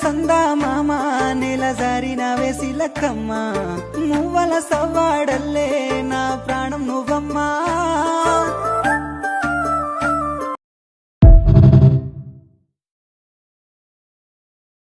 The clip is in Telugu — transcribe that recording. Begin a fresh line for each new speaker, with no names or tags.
సందా మామ నెల జారిన వేసిలక్కమ్మ మువ్వల సవ్వాడల్లే నా ప్రాణం నువ్వమ్మా